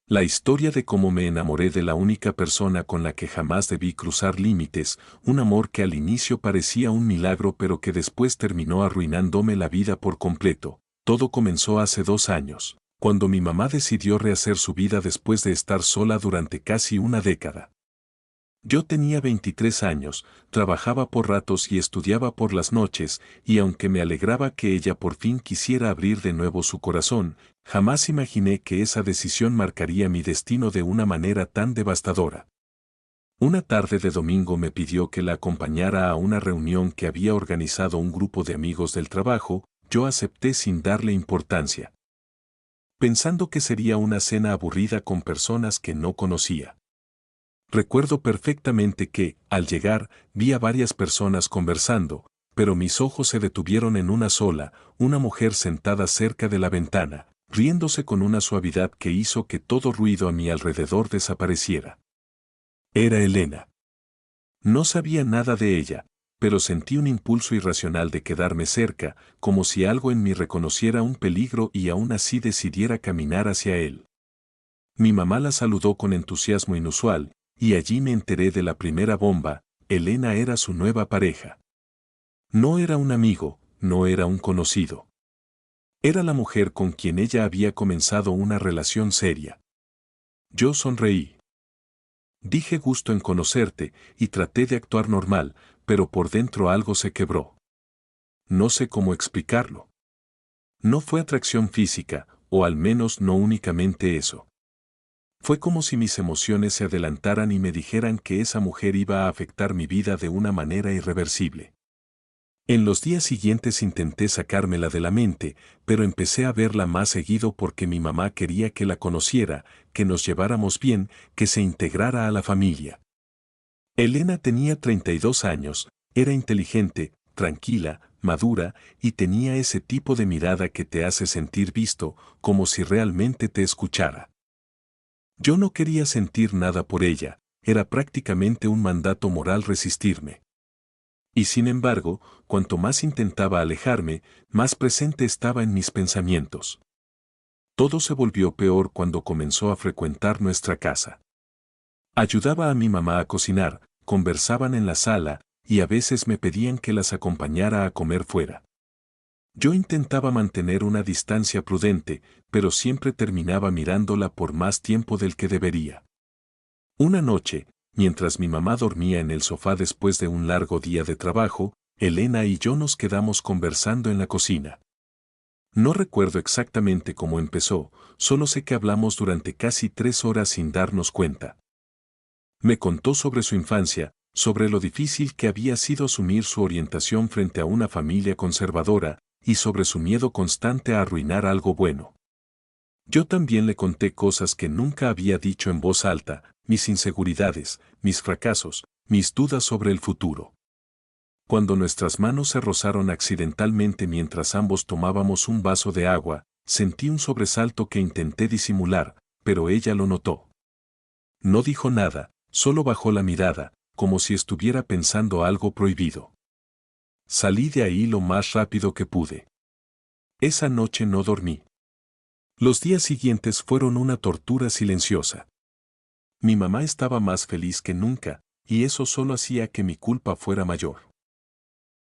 La historia de cómo me enamoré de la única persona con la que jamás debí cruzar límites, un amor que al inicio parecía un milagro pero que después terminó arruinándome la vida por completo. Todo comenzó hace 2 años, cuando mi mamá decidió rehacer su vida después de estar sola durante casi una década. Yo tenía 23 años, trabajaba por ratos y estudiaba por las noches, y aunque me alegraba que ella por fin quisiera abrir de nuevo su corazón, jamás imaginé que esa decisión marcaría mi destino de una manera tan devastadora. Una tarde de domingo me pidió que la acompañara a una reunión que había organizado un grupo de amigos del trabajo. Yo acepté sin darle importancia, pensando que sería una cena aburrida con personas que no conocía. Recuerdo perfectamente que, al llegar, vi a varias personas conversando, pero mis ojos se detuvieron en una sola, una mujer sentada cerca de la ventana, riéndose con una suavidad que hizo que todo ruido a mi alrededor desapareciera. Era Elena. No sabía nada de ella, pero sentí un impulso irracional de quedarme cerca, como si algo en mí reconociera un peligro y aún así decidiera caminar hacia él. Mi mamá la saludó con entusiasmo inusual, y allí me enteré de la primera bomba. Elena era su nueva pareja. No era un amigo, no era un conocido. Era la mujer con quien ella había comenzado una relación seria. Yo sonreí. Dije gusto en conocerte, y traté de actuar normal, pero por dentro algo se quebró. No sé cómo explicarlo. No fue atracción física, o al menos no únicamente eso. Fue como si mis emociones se adelantaran y me dijeran que esa mujer iba a afectar mi vida de una manera irreversible. En los días siguientes intenté sacármela de la mente, pero empecé a verla más seguido porque mi mamá quería que la conociera, que nos lleváramos bien, que se integrara a la familia. Elena tenía 32 años, era inteligente, tranquila, madura, y tenía ese tipo de mirada que te hace sentir visto, como si realmente te escuchara. Yo no quería sentir nada por ella, era prácticamente un mandato moral resistirme. Y sin embargo, cuanto más intentaba alejarme, más presente estaba en mis pensamientos. Todo se volvió peor cuando comenzó a frecuentar nuestra casa. Ayudaba a mi mamá a cocinar, conversaban en la sala, y a veces me pedían que las acompañara a comer fuera. Yo intentaba mantener una distancia prudente, pero siempre terminaba mirándola por más tiempo del que debería. Una noche, mientras mi mamá dormía en el sofá después de un largo día de trabajo, Elena y yo nos quedamos conversando en la cocina. No recuerdo exactamente cómo empezó, solo sé que hablamos durante casi 3 horas sin darnos cuenta. Me contó sobre su infancia, sobre lo difícil que había sido asumir su orientación frente a una familia conservadora, y sobre su miedo constante a arruinar algo bueno. Yo también le conté cosas que nunca había dicho en voz alta, mis inseguridades, mis fracasos, mis dudas sobre el futuro. Cuando nuestras manos se rozaron accidentalmente mientras ambos tomábamos un vaso de agua, sentí un sobresalto que intenté disimular, pero ella lo notó. No dijo nada, solo bajó la mirada, como si estuviera pensando algo prohibido. Salí de ahí lo más rápido que pude. Esa noche no dormí. Los días siguientes fueron una tortura silenciosa. Mi mamá estaba más feliz que nunca, y eso solo hacía que mi culpa fuera mayor.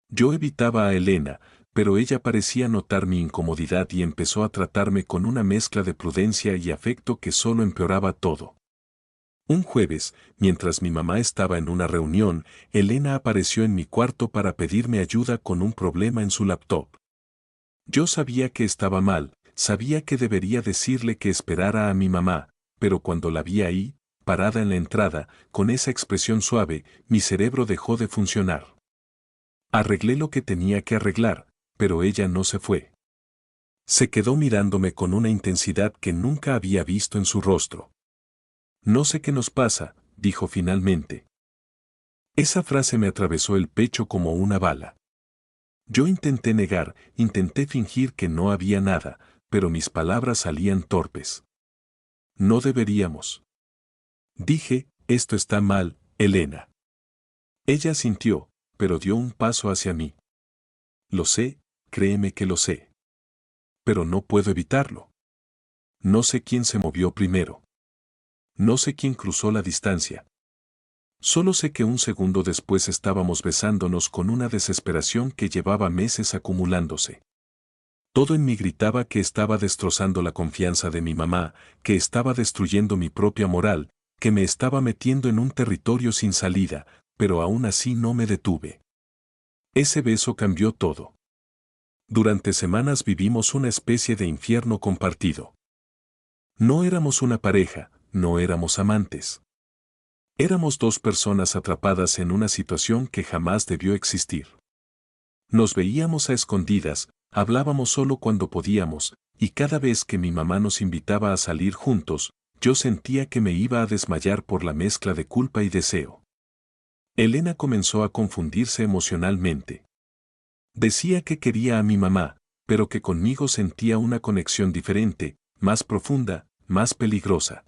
Yo evitaba a Elena, pero ella parecía notar mi incomodidad y empezó a tratarme con una mezcla de prudencia y afecto que solo empeoraba todo. Un jueves, mientras mi mamá estaba en una reunión, Elena apareció en mi cuarto para pedirme ayuda con un problema en su laptop. Yo sabía que estaba mal, sabía que debería decirle que esperara a mi mamá, pero cuando la vi ahí, parada en la entrada, con esa expresión suave, mi cerebro dejó de funcionar. Arreglé lo que tenía que arreglar, pero ella no se fue. Se quedó mirándome con una intensidad que nunca había visto en su rostro. No sé qué nos pasa, dijo finalmente. Esa frase me atravesó el pecho como una bala. Yo intenté negar, intenté fingir que no había nada, pero mis palabras salían torpes. No deberíamos. Dije, esto está mal, Elena. Ella asintió, pero dio un paso hacia mí. Lo sé, créeme que lo sé. Pero no puedo evitarlo. No sé quién se movió primero. No sé quién cruzó la distancia. Solo sé que un segundo después estábamos besándonos con una desesperación que llevaba meses acumulándose. Todo en mí gritaba que estaba destrozando la confianza de mi mamá, que estaba destruyendo mi propia moral, que me estaba metiendo en un territorio sin salida, pero aún así no me detuve. Ese beso cambió todo. Durante semanas vivimos una especie de infierno compartido. No éramos una pareja, no éramos amantes. Éramos dos personas atrapadas en una situación que jamás debió existir. Nos veíamos a escondidas, hablábamos solo cuando podíamos, y cada vez que mi mamá nos invitaba a salir juntos, yo sentía que me iba a desmayar por la mezcla de culpa y deseo. Elena comenzó a confundirse emocionalmente. Decía que quería a mi mamá, pero que conmigo sentía una conexión diferente, más profunda, más peligrosa.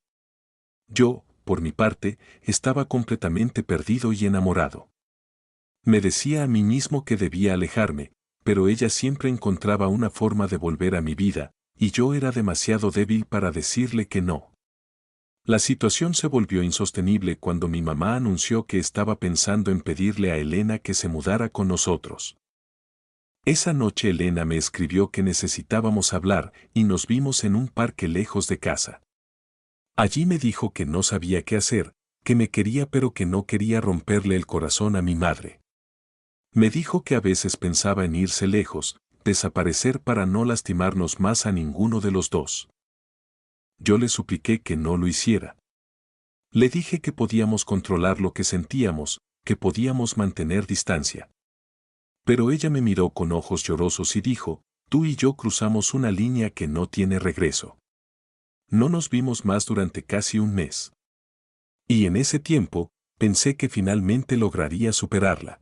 Yo, por mi parte, estaba completamente perdido y enamorado. Me decía a mí mismo que debía alejarme, pero ella siempre encontraba una forma de volver a mi vida, y yo era demasiado débil para decirle que no. La situación se volvió insostenible cuando mi mamá anunció que estaba pensando en pedirle a Elena que se mudara con nosotros. Esa noche Elena me escribió que necesitábamos hablar y nos vimos en un parque lejos de casa. Allí me dijo que no sabía qué hacer, que me quería pero que no quería romperle el corazón a mi madre. Me dijo que a veces pensaba en irse lejos, desaparecer para no lastimarnos más a ninguno de los dos. Yo le supliqué que no lo hiciera. Le dije que podíamos controlar lo que sentíamos, que podíamos mantener distancia. Pero ella me miró con ojos llorosos y dijo, tú y yo cruzamos una línea que no tiene regreso. No nos vimos más durante casi un mes. Y en ese tiempo, pensé que finalmente lograría superarla.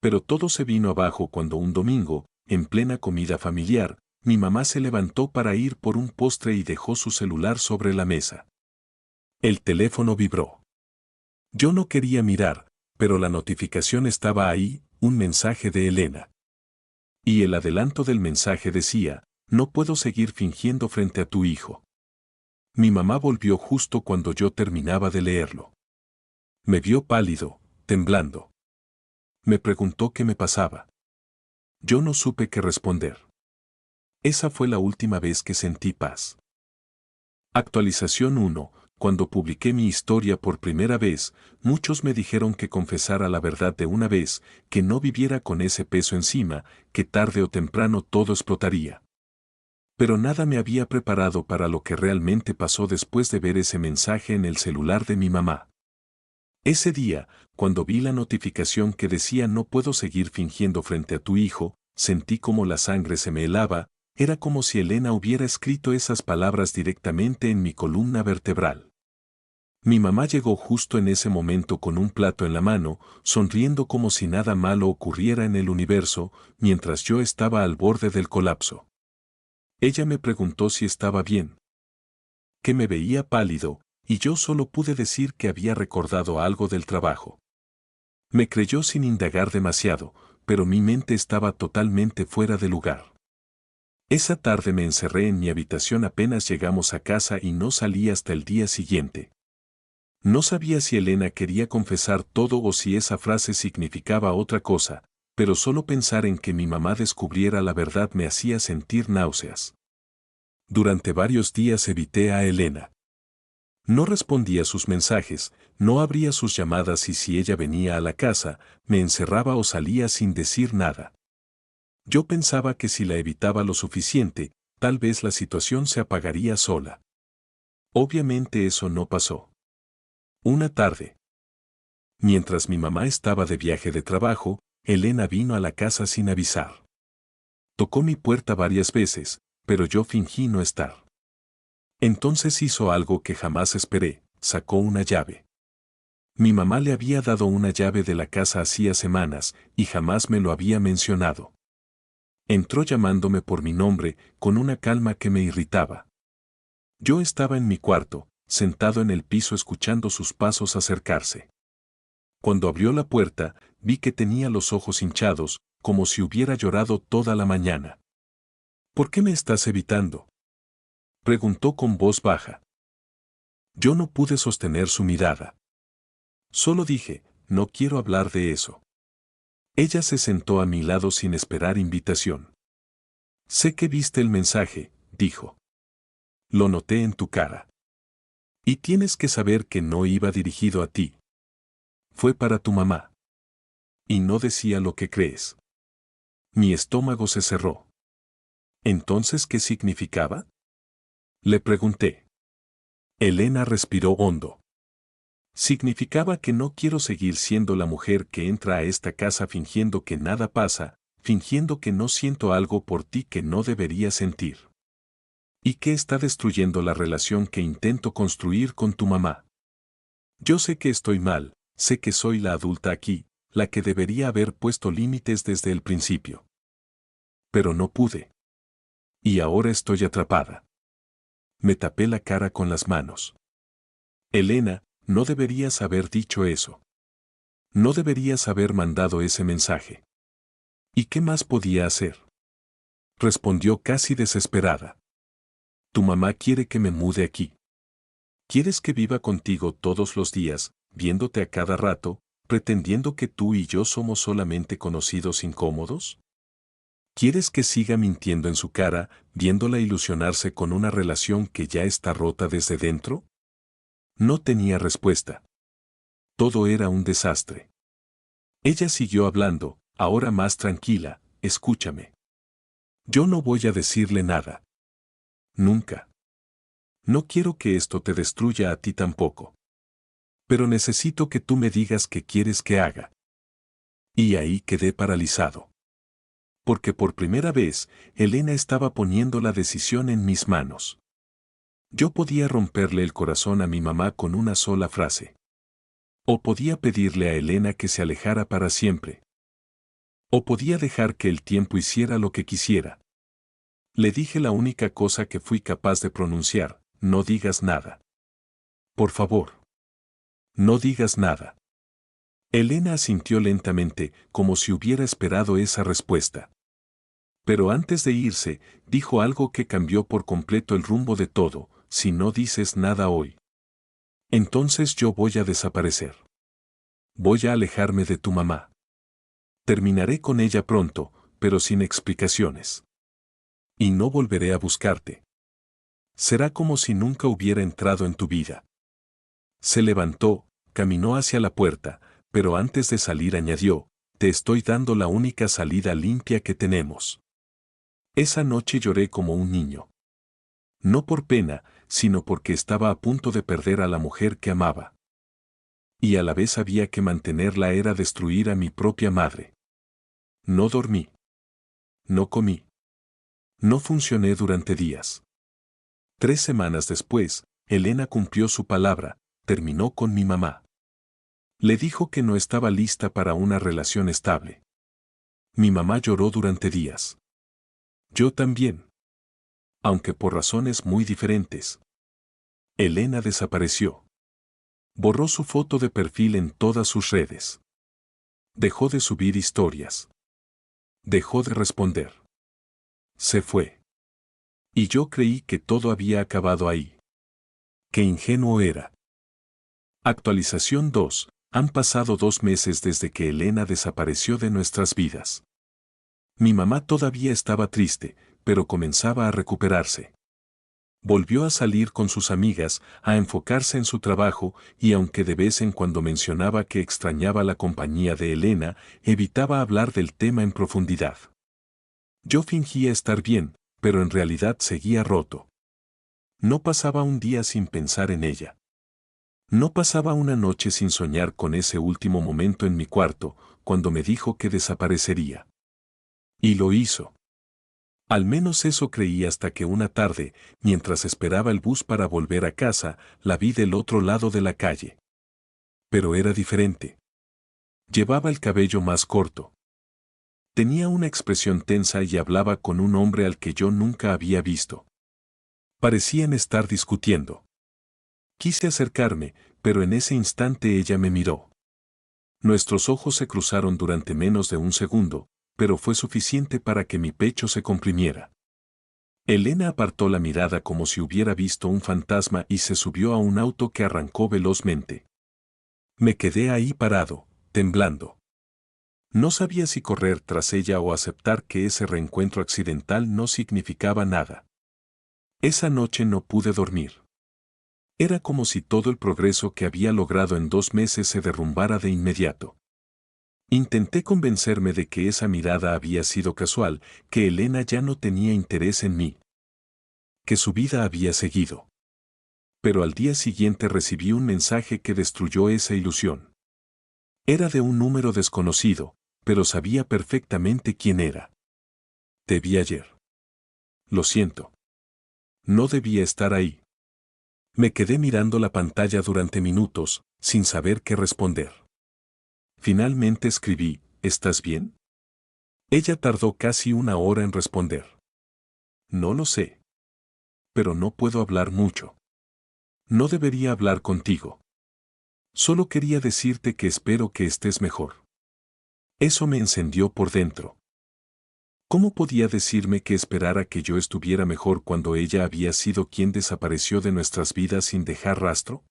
Pero todo se vino abajo cuando un domingo, en plena comida familiar, mi mamá se levantó para ir por un postre y dejó su celular sobre la mesa. El teléfono vibró. Yo no quería mirar, pero la notificación estaba ahí, un mensaje de Elena. Y el adelanto del mensaje decía, no puedo seguir fingiendo frente a tu hijo. Mi mamá volvió justo cuando yo terminaba de leerlo. Me vio pálido, temblando. Me preguntó qué me pasaba. Yo no supe qué responder. Esa fue la última vez que sentí paz. Actualización 1. Cuando publiqué mi historia por primera vez, muchos me dijeron que confesara la verdad de una vez, que no viviera con ese peso encima, que tarde o temprano todo explotaría. Pero nada me había preparado para lo que realmente pasó después de ver ese mensaje en el celular de mi mamá. Ese día, cuando vi la notificación que decía no puedo seguir fingiendo frente a tu hijo, sentí como la sangre se me helaba, era como si Elena hubiera escrito esas palabras directamente en mi columna vertebral. Mi mamá llegó justo en ese momento con un plato en la mano, sonriendo como si nada malo ocurriera en el universo, mientras yo estaba al borde del colapso. Ella me preguntó si estaba bien. Que me veía pálido, y yo solo pude decir que había recordado algo del trabajo. Me creyó sin indagar demasiado, pero mi mente estaba totalmente fuera de lugar. Esa tarde me encerré en mi habitación apenas llegamos a casa y no salí hasta el día siguiente. No sabía si Elena quería confesar todo o si esa frase significaba otra cosa, pero solo pensar en que mi mamá descubriera la verdad me hacía sentir náuseas. Durante varios días evité a Elena. No respondía sus mensajes, no abría sus llamadas y si ella venía a la casa, me encerraba o salía sin decir nada. Yo pensaba que si la evitaba lo suficiente, tal vez la situación se apagaría sola. Obviamente eso no pasó. Una tarde, mientras mi mamá estaba de viaje de trabajo, Elena vino a la casa sin avisar. Tocó mi puerta varias veces, pero yo fingí no estar. Entonces hizo algo que jamás esperé, sacó una llave. Mi mamá le había dado una llave de la casa hacía semanas y jamás me lo había mencionado. Entró llamándome por mi nombre, con una calma que me irritaba. Yo estaba en mi cuarto, sentado en el piso escuchando sus pasos acercarse. Cuando abrió la puerta, vi que tenía los ojos hinchados, como si hubiera llorado toda la mañana. ¿Por qué me estás evitando?, preguntó con voz baja. Yo no pude sostener su mirada. Solo dije, no quiero hablar de eso. Ella se sentó a mi lado sin esperar invitación. Sé que viste el mensaje, dijo. Lo noté en tu cara. Y tienes que saber que no iba dirigido a ti. Fue para tu mamá. Y no decía lo que crees. Mi estómago se cerró. ¿Entonces qué significaba? Le pregunté. Elena respiró hondo. Significaba que no quiero seguir siendo la mujer que entra a esta casa fingiendo que nada pasa, fingiendo que no siento algo por ti que no debería sentir. Y que está destruyendo la relación que intento construir con tu mamá. Yo sé que estoy mal, sé que soy la adulta aquí, la que debería haber puesto límites desde el principio. Pero no pude. Y ahora estoy atrapada. Me tapé la cara con las manos. Elena, no deberías haber dicho eso. No deberías haber mandado ese mensaje. ¿Y qué más podía hacer? Respondió casi desesperada. Tu mamá quiere que me mude aquí. ¿Quieres que viva contigo todos los días, viéndote a cada rato, pretendiendo que tú y yo somos solamente conocidos incómodos? ¿Quieres que siga mintiendo en su cara, viéndola ilusionarse con una relación que ya está rota desde dentro? No tenía respuesta. Todo era un desastre. Ella siguió hablando, ahora más tranquila, escúchame. Yo no voy a decirle nada. Nunca. No quiero que esto te destruya a ti tampoco. Pero necesito que tú me digas qué quieres que haga. Y ahí quedé paralizado. Porque por primera vez, Elena estaba poniendo la decisión en mis manos. Yo podía romperle el corazón a mi mamá con una sola frase. O podía pedirle a Elena que se alejara para siempre. O podía dejar que el tiempo hiciera lo que quisiera. Le dije la única cosa que fui capaz de pronunciar, no digas nada. Por favor. No digas nada. Elena asintió lentamente, como si hubiera esperado esa respuesta. Pero antes de irse, dijo algo que cambió por completo el rumbo de todo: si no dices nada hoy, entonces yo voy a desaparecer. Voy a alejarme de tu mamá. Terminaré con ella pronto, pero sin explicaciones. Y no volveré a buscarte. Será como si nunca hubiera entrado en tu vida. Se levantó, caminó hacia la puerta, pero antes de salir añadió: te estoy dando la única salida limpia que tenemos. Esa noche lloré como un niño. No por pena, sino porque estaba a punto de perder a la mujer que amaba. Y a la vez sabía que mantenerla era destruir a mi propia madre. No dormí. No comí. No funcioné durante días. 3 semanas después, Elena cumplió su palabra, terminó con mi mamá. Le dijo que no estaba lista para una relación estable. Mi mamá lloró durante días. Yo también. Aunque por razones muy diferentes. Elena desapareció. Borró su foto de perfil en todas sus redes. Dejó de subir historias. Dejó de responder. Se fue. Y yo creí que todo había acabado ahí. Qué ingenuo era. Actualización 2. Han pasado 2 meses desde que Elena desapareció de nuestras vidas. Mi mamá todavía estaba triste, pero comenzaba a recuperarse. Volvió a salir con sus amigas, a enfocarse en su trabajo, y aunque de vez en cuando mencionaba que extrañaba la compañía de Elena, evitaba hablar del tema en profundidad. Yo fingía estar bien, pero en realidad seguía roto. No pasaba un día sin pensar en ella. No pasaba una noche sin soñar con ese último momento en mi cuarto, cuando me dijo que desaparecería. Y lo hizo. Al menos eso creí hasta que una tarde, mientras esperaba el bus para volver a casa, la vi del otro lado de la calle. Pero era diferente. Llevaba el cabello más corto. Tenía una expresión tensa y hablaba con un hombre al que yo nunca había visto. Parecían estar discutiendo. Quise acercarme, pero en ese instante ella me miró. Nuestros ojos se cruzaron durante menos de un segundo, pero fue suficiente para que mi pecho se comprimiera. Elena apartó la mirada como si hubiera visto un fantasma y se subió a un auto que arrancó velozmente. Me quedé ahí parado, temblando. No sabía si correr tras ella o aceptar que ese reencuentro accidental no significaba nada. Esa noche no pude dormir. Era como si todo el progreso que había logrado en 2 meses se derrumbara de inmediato. Intenté convencerme de que esa mirada había sido casual, que Elena ya no tenía interés en mí, que su vida había seguido. Pero al día siguiente recibí un mensaje que destruyó esa ilusión. Era de un número desconocido, pero sabía perfectamente quién era. Te vi ayer. Lo siento. No debía estar ahí. Me quedé mirando la pantalla durante minutos, sin saber qué responder. Finalmente escribí, ¿estás bien? Ella tardó casi 1 hora en responder. No lo sé. Pero no puedo hablar mucho. No debería hablar contigo. Solo quería decirte que espero que estés mejor. Eso me encendió por dentro. ¿Cómo podía decirme que esperara que yo estuviera mejor cuando ella había sido quien desapareció de nuestras vidas sin dejar rastro?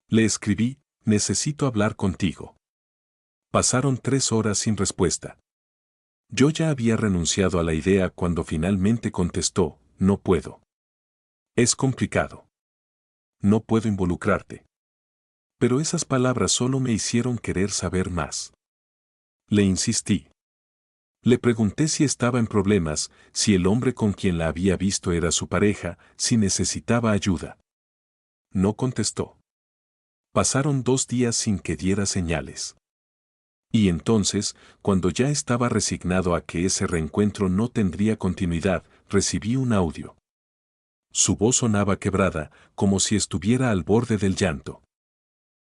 Le escribí, necesito hablar contigo. Pasaron 3 horas sin respuesta. Yo ya había renunciado a la idea cuando finalmente contestó, no puedo. Es complicado. No puedo involucrarte. Pero esas palabras solo me hicieron querer saber más. Le insistí. Le pregunté si estaba en problemas, si el hombre con quien la había visto era su pareja, si necesitaba ayuda. No contestó. Pasaron 2 días sin que diera señales. Y entonces, cuando ya estaba resignado a que ese reencuentro no tendría continuidad, recibí un audio. Su voz sonaba quebrada, como si estuviera al borde del llanto.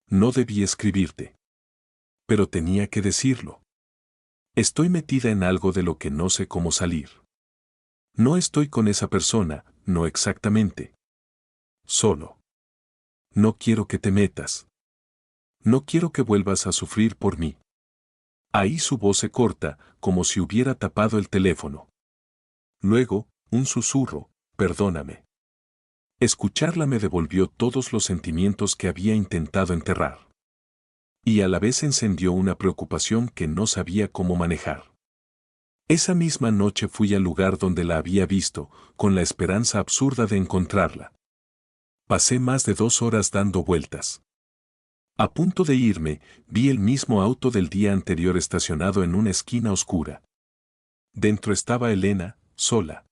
No debí escribirte. Pero tenía que decirlo. Estoy metida en algo de lo que no sé cómo salir. No estoy con esa persona, no exactamente. Solo. No quiero que te metas. No quiero que vuelvas a sufrir por mí. Ahí su voz se corta, como si hubiera tapado el teléfono. Luego, un susurro, perdóname. Escucharla me devolvió todos los sentimientos que había intentado enterrar. Y a la vez encendió una preocupación que no sabía cómo manejar. Esa misma noche fui al lugar donde la había visto, con la esperanza absurda de encontrarla. Pasé más de 2 horas dando vueltas. A punto de irme, vi el mismo auto del día anterior estacionado en una esquina oscura. Dentro estaba Elena, sola,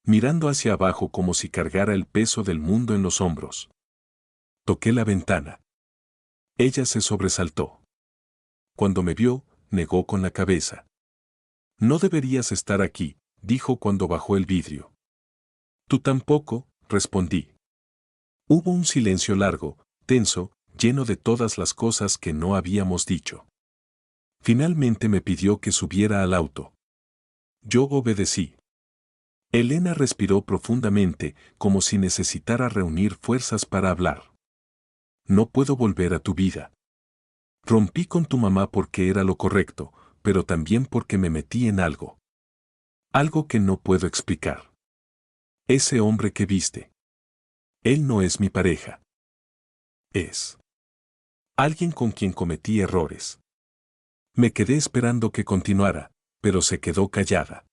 mirando hacia abajo como si cargara el peso del mundo en los hombros. Toqué la ventana. Ella se sobresaltó. Cuando me vio, negó con la cabeza. No deberías estar aquí, dijo cuando bajó el vidrio. Tú tampoco, respondí. Hubo un silencio largo, tenso, lleno de todas las cosas que no habíamos dicho. Finalmente me pidió que subiera al auto. Yo obedecí. Elena respiró profundamente, como si necesitara reunir fuerzas para hablar. No puedo volver a tu vida. Rompí con tu mamá porque era lo correcto, pero también porque me metí en algo. Algo que no puedo explicar. Ese hombre que viste. Él no es mi pareja. Es alguien con quien cometí errores. Me quedé esperando que continuara, pero se quedó callada.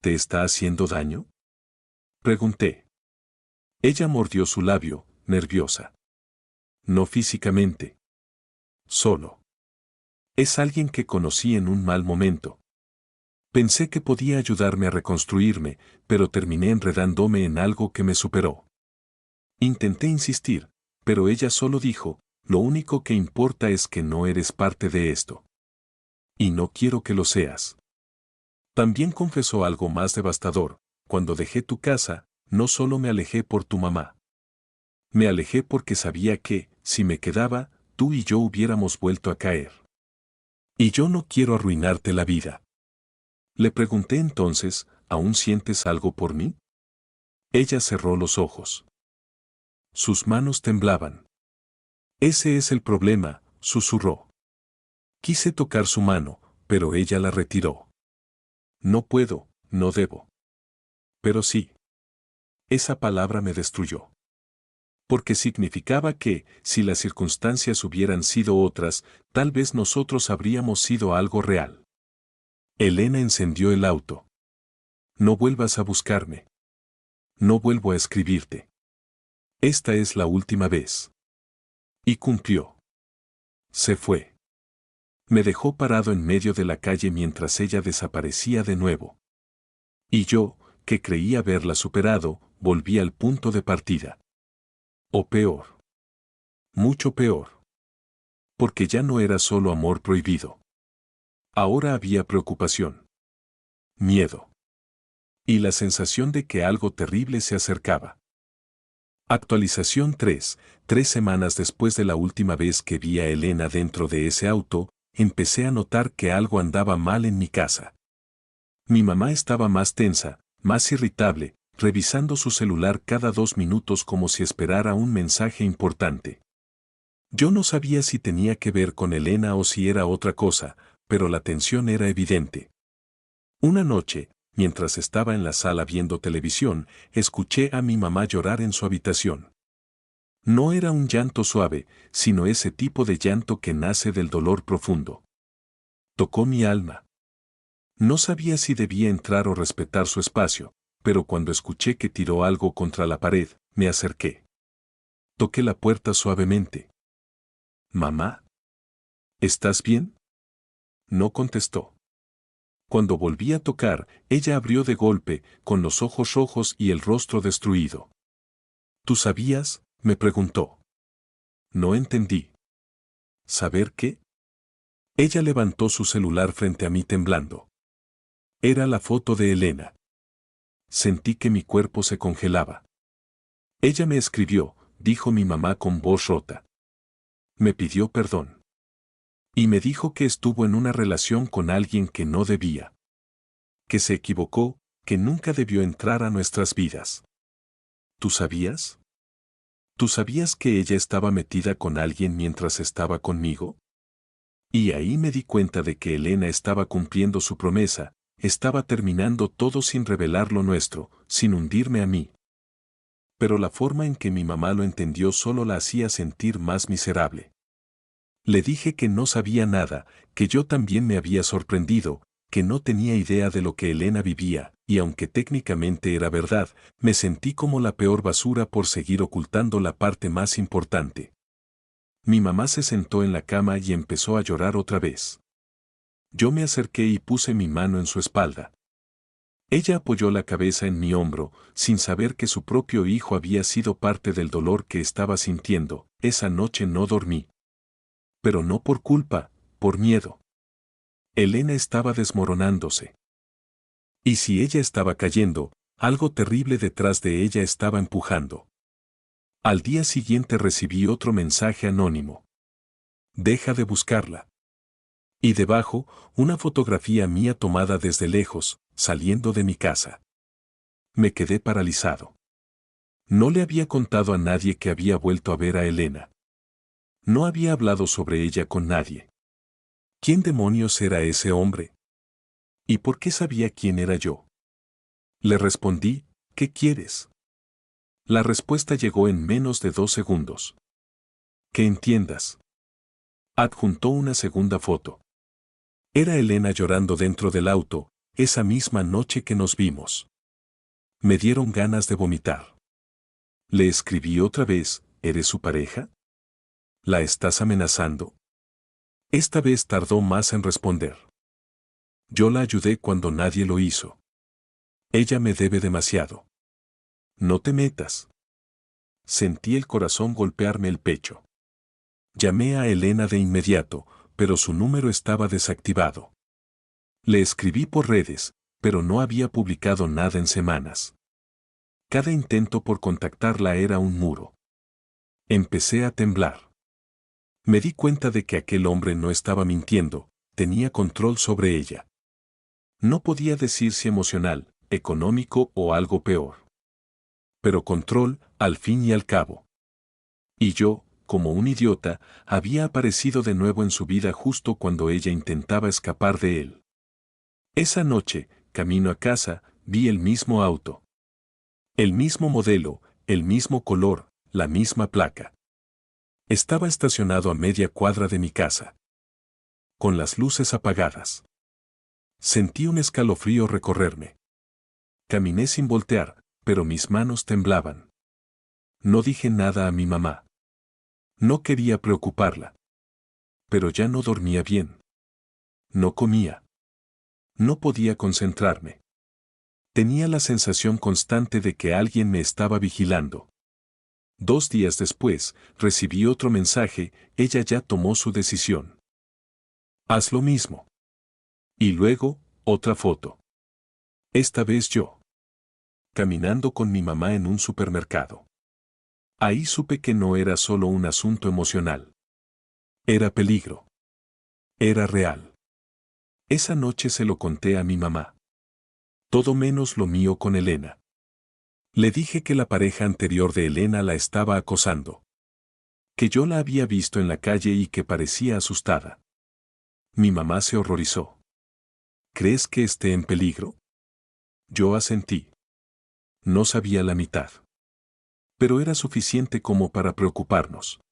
¿Te está haciendo daño? Pregunté. Ella mordió su labio, nerviosa. No físicamente. Solo. Es alguien que conocí en un mal momento. Pensé que podía ayudarme a reconstruirme, pero terminé enredándome en algo que me superó. Intenté insistir, pero ella solo dijo, lo único que importa es que no eres parte de esto. Y no quiero que lo seas. También confesó algo más devastador, cuando dejé tu casa, no solo me alejé por tu mamá. Me alejé porque sabía que, si me quedaba, tú y yo hubiéramos vuelto a caer. Y yo no quiero arruinarte la vida. Le pregunté entonces, ¿aún sientes algo por mí? Ella cerró los ojos. Sus manos temblaban. Ese es el problema, susurró. Quise tocar su mano, pero ella la retiró. No puedo, no debo. Pero sí, esa palabra me destruyó. Porque significaba que, si las circunstancias hubieran sido otras, tal vez nosotros habríamos sido algo real. Elena encendió el auto. No vuelvas a buscarme. No vuelvo a escribirte. Esta es la última vez. Y cumplió. Se fue. Me dejó parado en medio de la calle mientras ella desaparecía de nuevo. Y yo, que creía haberla superado, volví al punto de partida. O peor. Mucho peor. Porque ya no era solo amor prohibido. Ahora había preocupación. Miedo. Y la sensación de que algo terrible se acercaba. Actualización 3. 3 semanas después de la última vez que vi a Elena dentro de ese auto, empecé a notar que algo andaba mal en mi casa. Mi mamá estaba más tensa, más irritable, revisando su celular cada 2 minutos como si esperara un mensaje importante. Yo no sabía si tenía que ver con Elena o si era otra cosa, pero la tensión era evidente. Una noche, mientras estaba en la sala viendo televisión, escuché a mi mamá llorar en su habitación. No era un llanto suave, sino ese tipo de llanto que nace del dolor profundo. Tocó mi alma. No sabía si debía entrar o respetar su espacio, pero cuando escuché que tiró algo contra la pared, me acerqué. Toqué la puerta suavemente. «Mamá, ¿estás bien?». No contestó. Cuando volví a tocar, ella abrió de golpe, con los ojos rojos y el rostro destruido. «¿Tú sabías?», me preguntó. No entendí. ¿Saber qué? Ella levantó su celular frente a mí temblando. Era la foto de Elena. Sentí que mi cuerpo se congelaba. Ella me escribió, dijo mi mamá con voz rota. Me pidió perdón. Y me dijo que estuvo en una relación con alguien que no debía. Que se equivocó, que nunca debió entrar a nuestras vidas. ¿Tú sabías? ¿Tú sabías que ella estaba metida con alguien mientras estaba conmigo? Y ahí me di cuenta de que Elena estaba cumpliendo su promesa, estaba terminando todo sin revelar lo nuestro, sin hundirme a mí. Pero la forma en que mi mamá lo entendió solo la hacía sentir más miserable. Le dije que no sabía nada, que yo también me había sorprendido, que no tenía idea de lo que Elena vivía, y aunque técnicamente era verdad, me sentí como la peor basura por seguir ocultando la parte más importante. Mi mamá se sentó en la cama y empezó a llorar otra vez. Yo me acerqué y puse mi mano en su espalda. Ella apoyó la cabeza en mi hombro, sin saber que su propio hijo había sido parte del dolor que estaba sintiendo. Esa noche no dormí. Pero no por culpa, por miedo. Elena estaba desmoronándose. Y si ella estaba cayendo, algo terrible detrás de ella estaba empujando. Al día siguiente recibí otro mensaje anónimo. Deja de buscarla. Y debajo, una fotografía mía tomada desde lejos, saliendo de mi casa. Me quedé paralizado. No le había contado a nadie que había vuelto a ver a Elena. No había hablado sobre ella con nadie. ¿Quién demonios era ese hombre? ¿Y por qué sabía quién era yo? Le respondí, ¿qué quieres? La respuesta llegó en menos de 2 segundos. Que entiendas. Adjuntó una segunda foto. Era Elena llorando dentro del auto, esa misma noche que nos vimos. Me dieron ganas de vomitar. Le escribí otra vez, ¿eres su pareja? ¿La estás amenazando? Esta vez tardó más en responder. Yo la ayudé cuando nadie lo hizo. Ella me debe demasiado. No te metas. Sentí el corazón golpearme el pecho. Llamé a Elena de inmediato, pero su número estaba desactivado. Le escribí por redes, pero no había publicado nada en semanas. Cada intento por contactarla era un muro. Empecé a temblar. Me di cuenta de que aquel hombre no estaba mintiendo, tenía control sobre ella. No podía decir si emocional, económico o algo peor. Pero control, al fin y al cabo. Y yo, como un idiota, había aparecido de nuevo en su vida justo cuando ella intentaba escapar de él. Esa noche, camino a casa, vi el mismo auto. El mismo modelo, el mismo color, la misma placa. Estaba estacionado a media cuadra de mi casa, con las luces apagadas. Sentí un escalofrío recorrerme. Caminé sin voltear, pero mis manos temblaban. No dije nada a mi mamá. No quería preocuparla. Pero ya no dormía bien. No comía. No podía concentrarme. Tenía la sensación constante de que alguien me estaba vigilando. 2 días después, recibí otro mensaje, ella ya tomó su decisión. Haz lo mismo. Y luego, otra foto. Esta vez yo. Caminando con mi mamá en un supermercado. Ahí supe que no era solo un asunto emocional. Era peligro. Era real. Esa noche se lo conté a mi mamá. Todo menos lo mío con Elena. Le dije que la pareja anterior de Elena la estaba acosando. Que yo la había visto en la calle y que parecía asustada. Mi mamá se horrorizó. ¿Crees que esté en peligro? Yo asentí. No sabía la mitad. Pero era suficiente como para preocuparnos.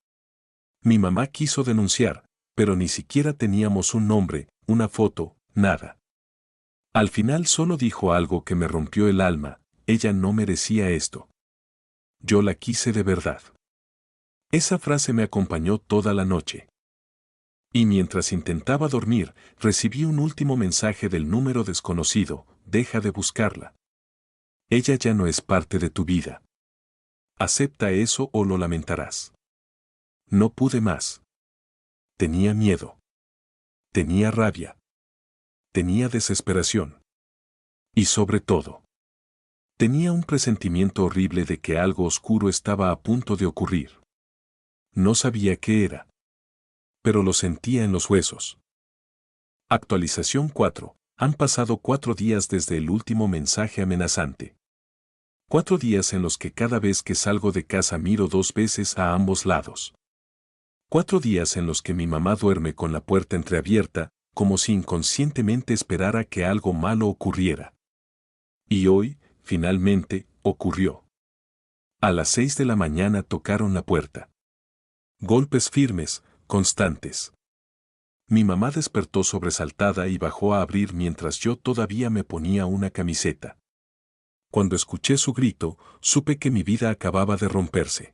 Mi mamá quiso denunciar, pero ni siquiera teníamos un nombre, una foto, nada. Al final solo dijo algo que me rompió el alma, ella no merecía esto. Yo la quise de verdad. Esa frase me acompañó toda la noche. Y mientras intentaba dormir, recibí un último mensaje del número desconocido, deja de buscarla. Ella ya no es parte de tu vida. Acepta eso o lo lamentarás. No pude más. Tenía miedo. Tenía rabia. Tenía desesperación. Y sobre todo, tenía un presentimiento horrible de que algo oscuro estaba a punto de ocurrir. No sabía qué era. Pero lo sentía en los huesos. Actualización 4. Han pasado 4 días desde el último mensaje amenazante. 4 días en los que cada vez que salgo de casa miro 2 veces a ambos lados. 4 días en los que mi mamá duerme con la puerta entreabierta, como si inconscientemente esperara que algo malo ocurriera. Y hoy, finalmente, ocurrió. A las 6 de la mañana tocaron la puerta. Golpes firmes, constantes. Mi mamá despertó sobresaltada y bajó a abrir mientras yo todavía me ponía una camiseta. Cuando escuché su grito, supe que mi vida acababa de romperse.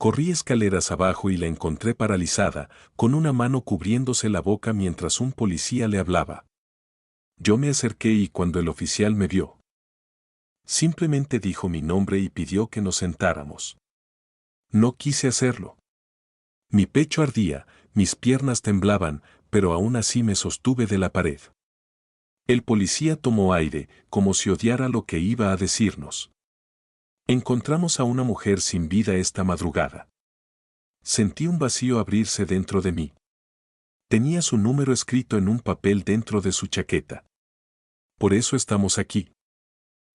Corrí escaleras abajo y la encontré paralizada, con una mano cubriéndose la boca mientras un policía le hablaba. Yo me acerqué y cuando el oficial me vio, simplemente dijo mi nombre y pidió que nos sentáramos. No quise hacerlo. Mi pecho ardía, mis piernas temblaban, pero aún así me sostuve de la pared. El policía tomó aire, como si odiara lo que iba a decirnos. Encontramos a una mujer sin vida esta madrugada. Sentí un vacío abrirse dentro de mí. Tenía su número escrito en un papel dentro de su chaqueta. Por eso estamos aquí.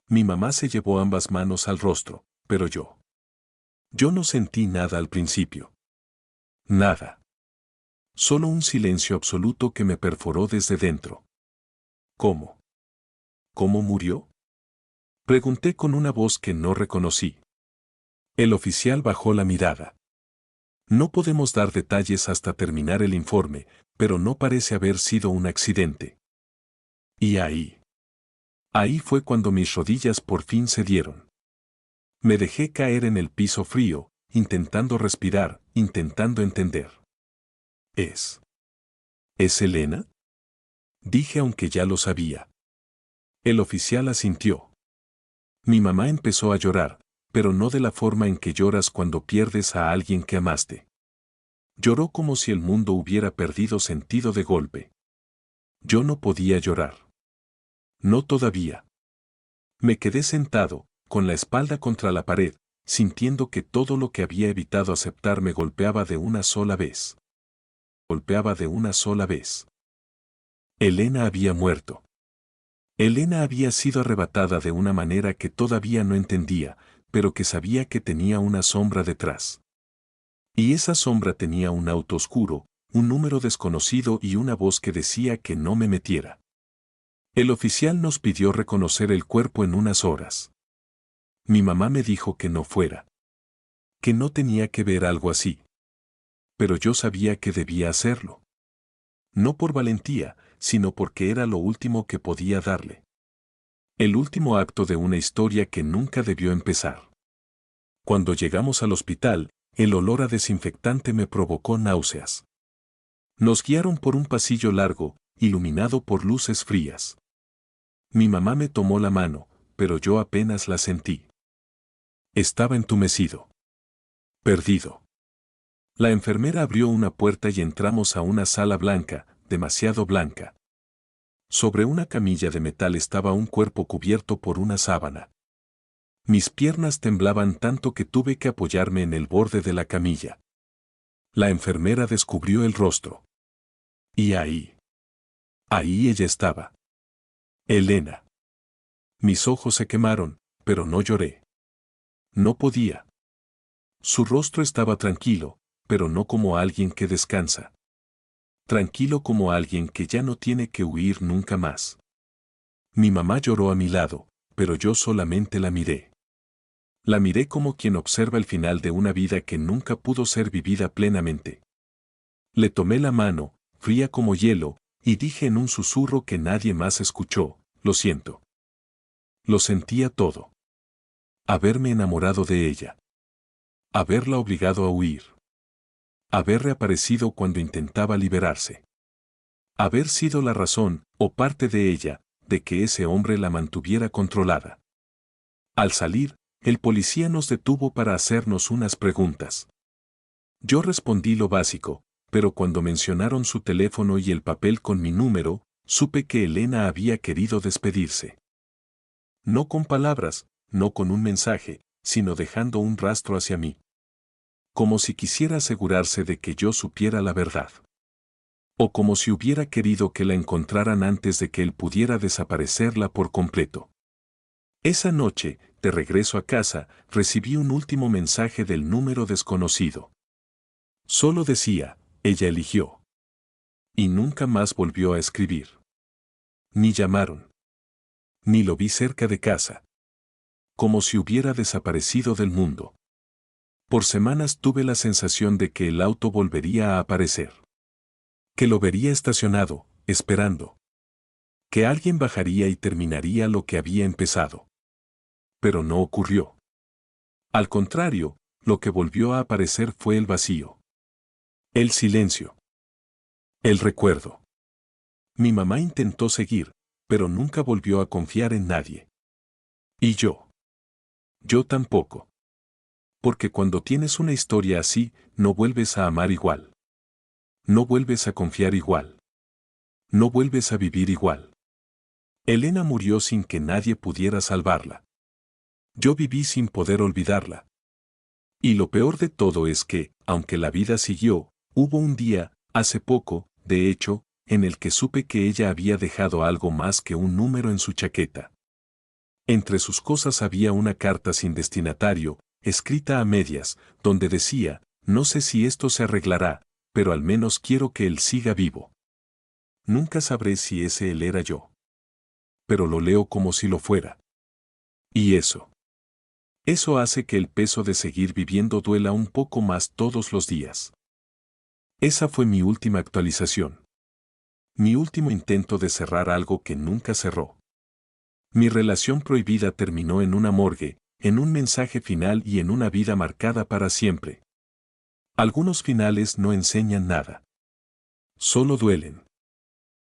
Mi mamá se llevó ambas manos al rostro, pero yo no sentí nada al principio. Nada. Solo un silencio absoluto que me perforó desde dentro. ¿Cómo? ¿Cómo murió? Pregunté con una voz que no reconocí. El oficial bajó la mirada. No podemos dar detalles hasta terminar el informe, pero no parece haber sido un accidente. Y ahí fue cuando mis rodillas por fin cedieron. Me dejé caer en el piso frío, intentando respirar, intentando entender. ¿Es Elena? Dije aunque ya lo sabía. El oficial asintió. Mi mamá empezó a llorar, pero no de la forma en que lloras cuando pierdes a alguien que amaste. Lloró como si el mundo hubiera perdido sentido de golpe. Yo no podía llorar. No todavía. Me quedé sentado, con la espalda contra la pared, sintiendo que todo lo que había evitado aceptar me golpeaba de una sola vez. Golpeaba de una sola vez. Elena había muerto. Elena había sido arrebatada de una manera que todavía no entendía, pero que sabía que tenía una sombra detrás. Y esa sombra tenía un auto oscuro, un número desconocido y una voz que decía que no me metiera. El oficial nos pidió reconocer el cuerpo en unas horas. Mi mamá me dijo que no fuera. Que no tenía que ver algo así. Pero yo sabía que debía hacerlo. No por valentía, sino porque era lo último que podía darle. El último acto de una historia que nunca debió empezar. Cuando llegamos al hospital, el olor a desinfectante me provocó náuseas. Nos guiaron por un pasillo largo, iluminado por luces frías. Mi mamá me tomó la mano, pero yo apenas la sentí. Estaba entumecido. Perdido. La enfermera abrió una puerta y entramos a una sala blanca, demasiado blanca. Sobre una camilla de metal estaba un cuerpo cubierto por una sábana. Mis piernas temblaban tanto que tuve que apoyarme en el borde de la camilla. La enfermera descubrió el rostro. Y ahí ella estaba. Elena. Mis ojos se quemaron, pero no lloré. No podía. Su rostro estaba tranquilo, pero no como alguien que descansa. Tranquilo como alguien que ya no tiene que huir nunca más. Mi mamá lloró a mi lado, pero yo solamente la miré. La miré como quien observa el final de una vida que nunca pudo ser vivida plenamente. Le tomé la mano, fría como hielo, y dije en un susurro que nadie más escuchó, lo siento. Lo sentía todo. Haberme enamorado de ella. Haberla obligado a huir. Haber reaparecido cuando intentaba liberarse. Haber sido la razón, o parte de ella, de que ese hombre la mantuviera controlada. Al salir, el policía nos detuvo para hacernos unas preguntas. Yo respondí lo básico, pero cuando mencionaron su teléfono y el papel con mi número, supe que Elena había querido despedirse. No con palabras, no con un mensaje, sino dejando un rastro hacia mí. Como si quisiera asegurarse de que yo supiera la verdad. O como si hubiera querido que la encontraran antes de que él pudiera desaparecerla por completo. Esa noche, de regreso a casa, recibí un último mensaje del número desconocido. Solo decía, ella eligió. Y nunca más volvió a escribir. Ni llamaron. Ni lo vi cerca de casa. Como si hubiera desaparecido del mundo. Por semanas tuve la sensación de que el auto volvería a aparecer. Que lo vería estacionado, esperando. Que alguien bajaría y terminaría lo que había empezado. Pero no ocurrió. Al contrario, lo que volvió a aparecer fue el vacío. El silencio. El recuerdo. Mi mamá intentó seguir, pero nunca volvió a confiar en nadie. Y yo. Yo tampoco. Porque cuando tienes una historia así, no vuelves a amar igual. No vuelves a confiar igual. No vuelves a vivir igual. Elena murió sin que nadie pudiera salvarla. Yo viví sin poder olvidarla. Y lo peor de todo es que, aunque la vida siguió, hubo un día, hace poco, de hecho, en el que supe que ella había dejado algo más que un número en su chaqueta. Entre sus cosas había una carta sin destinatario, escrita a medias, donde decía, no sé si esto se arreglará, pero al menos quiero que él siga vivo. Nunca sabré si ese él era yo. Pero lo leo como si lo fuera. Y eso hace que el peso de seguir viviendo duela un poco más todos los días. Esa fue mi última actualización. Mi último intento de cerrar algo que nunca cerró. Mi relación prohibida terminó en una morgue, en un mensaje final y en una vida marcada para siempre. Algunos finales no enseñan nada. Solo duelen.